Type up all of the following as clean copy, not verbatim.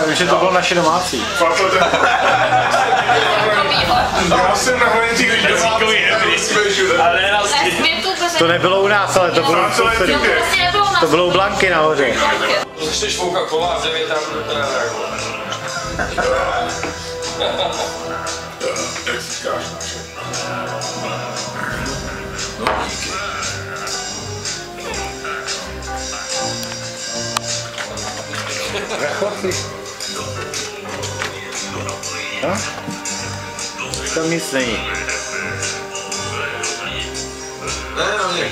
Takže to bylo naše domácí. Já jsem na hranici, když domácí To nebylo u nás, ale to bylo u sousedů. To bylo u Blanky nahoře. Začneš foukat kola a v 9 tam... Jak si říkáš naše? No díky. No? Tam nic není. Ne, no mě,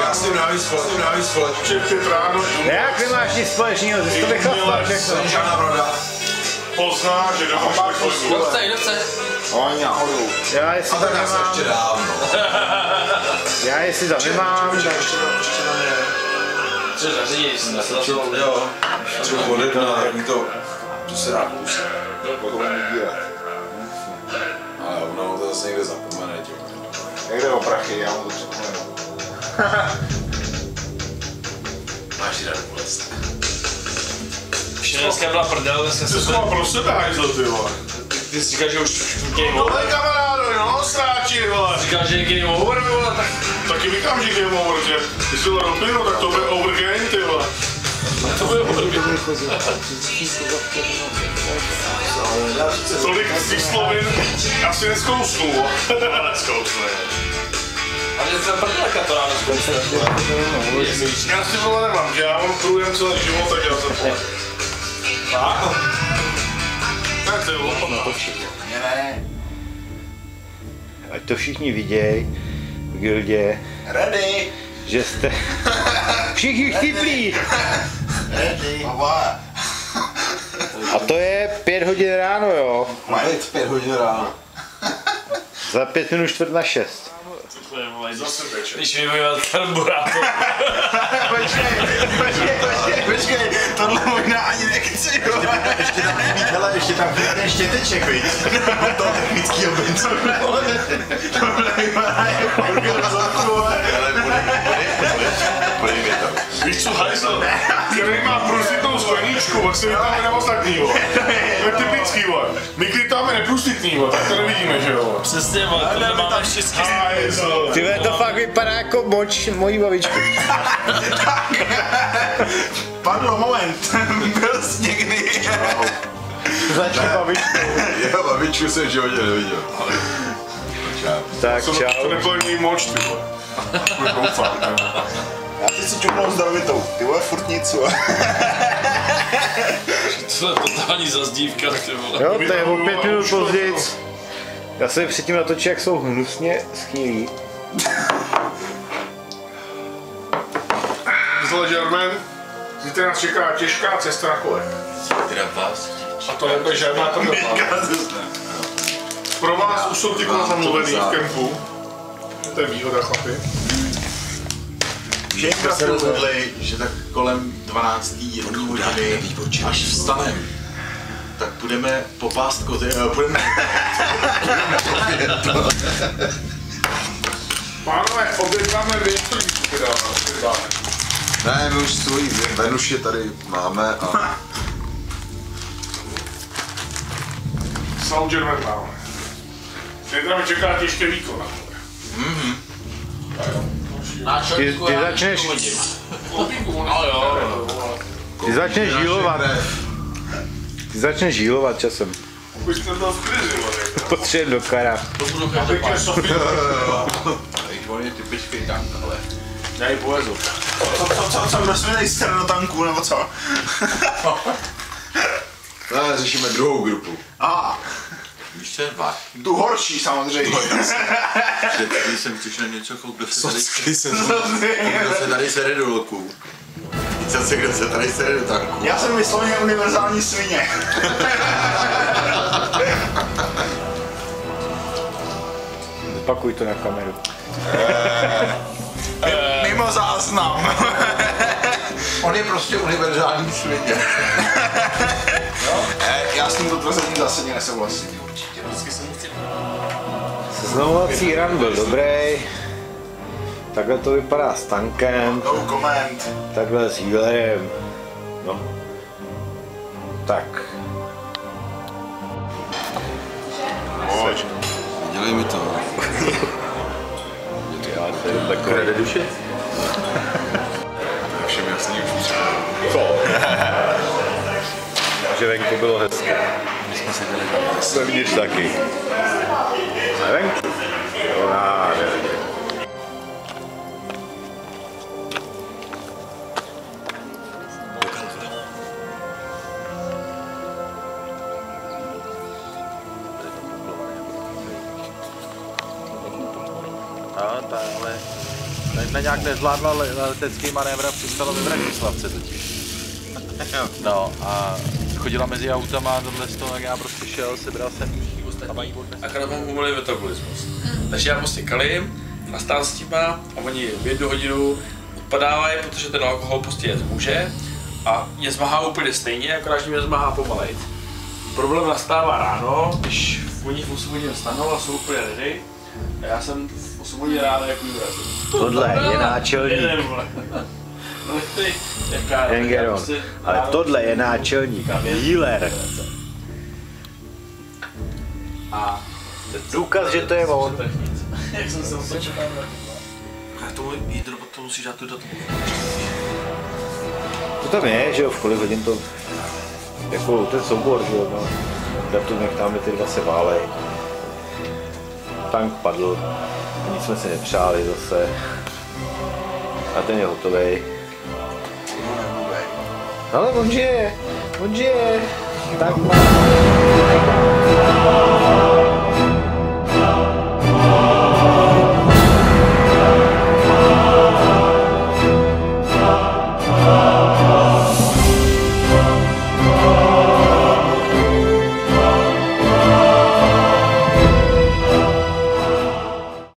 já s tím navíc společně. Jak nemáš nic společného, ty jsi to vychlapal všechno. Žádná pravda. Pozná, že doma máš svůj. Dobře. Oni náhodou. Já jestli to Já jsem ještě nemám, dávno. já jestli to nemám, tak... Co zařídíš? Jo. Třeba odedna, to se dá kusit. Potom vybírat. Ale ono to zase někde zapomene tím. Někde o prachy, já mu to připomenu. Máš rád bolest. Všichni dneska byla prdel, dneska Ty se... jsi má pro sebe hajzl, ty vole. Ty jsi říkal, že už game over. Tohle kamarádo, no, sráči, vole. Říkal, že je game over, vole, tak... Taky vykám, že game over, že? Ty jsi dal pinu, tak to bude over game, ty vole. To bude over game. Tolik z těch slovin asi nezkousnu, vole. Nezkousnu, ale je to prdel, to ráno zkousnu. Já si vole nemám, že já mám průjem celý život, tak já jsem vole. Tak? Ne, ty vole. Ne. Ať to všichni viděj v gildě, Ready. že jste všichni chtiplí. Ready. Baba. A to je 5 hodin ráno, jo. Mají 5 hodin ráno. Za 5 minut 5:45. Zase večer. Když vyvojívat karburátor. Počkej, tohle možná ani nechci, jo. Ještě tam chybí, hele, ještě tam chybí ten štěteček, víc. To technickýho benzoru. To vypadá jako podej mě to. Víš co, hajzl, který má průstitnou skleničku, pak se vytáme na ostatní, vole. To je typický, vole. My kytáme neprůstitný, vole, tak to nevidíme, že jo. Přesně, vole, to nemáme všechny. Hajzl. Tyhle, to fakt vypadá jako moč mojí babičky. Padlo, moment. Byl jsi někdy. Začni babičku. Jo, babičku jsem v životě neviděl. Tak To čau. neplní moč, ty vole. Doufám, ne? Já ty si čupnou s Davitou. Ty vole, furt nic, jo. To je totální zazdívka, ty vole. Jo, to je o 5 minut později. Já se předtím natočil, jak jsou hnusně schýlí. Zle, German, zítra nás čeká těžká cesta na kole. A to nebude žádná trnopá. Pro vás už jsou ty kola zamluvený v kempu. To je výhoda, chlapi. Všichni se rozhodli, že tak kolem 12. hodiny, až vstaneme, tak budeme popást kozy, budeme... Pánové, objednáme většinu, teda. Ne, my už svojí Venuši tady máme a... Sal German máme. Zítra mi čeká těžké výkon na kole. Ty začneš, ty začneš žílovat. Ty začneš žílovat časem. Už jste byl v krizi, vole. Potřebuji do kara. To budu Abych je Sofie. On je typický tank, ale... Já ji polezu. Co, kdo jsme tady stran do tanku, nebo co? Ne, řešíme druhou grupu. Aha. Víš, co je váš? Tu horší samozřejmě. Předtím jsem přišel něco, kdo se tady sere do loků. Zase, kdo se tady sere do tanku. Já jsem vysloveně univerzální svině. Pakuj to na kameru. Mimo záznam. On je prostě univerzální svině. Já s tímto tvrzením zásadně nesouhlasím. Seznamovací run byl dobrý. Takhle to vypadá s tankem. No comment. Takhle s healerem. No. Tak. Pojď. Dělej mi to. Já to je takové duše. Všem jasný už třeba. Co? Že venku bylo hezké. My jsme seděli tam. Zevnitř taky. A venku? Jo, nádherně. No, ta, ale nějak nezvládla letecký manévr a přistala ve Vratislavce totiž. No a chodila mezi autama a tohle z toho, jak já prostě šel, sebral jsem jí a mají odnes. Akorát mám umělý metabolismus. Takže já prostě kalím, nastál s tím a oni v 1 hodinu odpadávají, protože ten alkohol prostě jet může a je zmahá úplně stejně, akorát že mě zmahá pomalejc. Problém nastává ráno, když oni v 8 hodin vstanou a jsou úplně ready. A já jsem v 8 hodin ráno jako vyrazil. Tohle je náčelník. Engeron. Ale tohle je náčelník. Healer. A Důkaz, že to je on. jak jsem se otočil. A tomu jídro potom musíš dát tu datu. To tam je, že jo, v kolik hodin to... Jako ten soubor, že jo, no. Datum, jak tam ty dva se válej. Tank padl. Nic jsme si nepřáli zase. A ten je hotovej. Ale on žije. Tak má.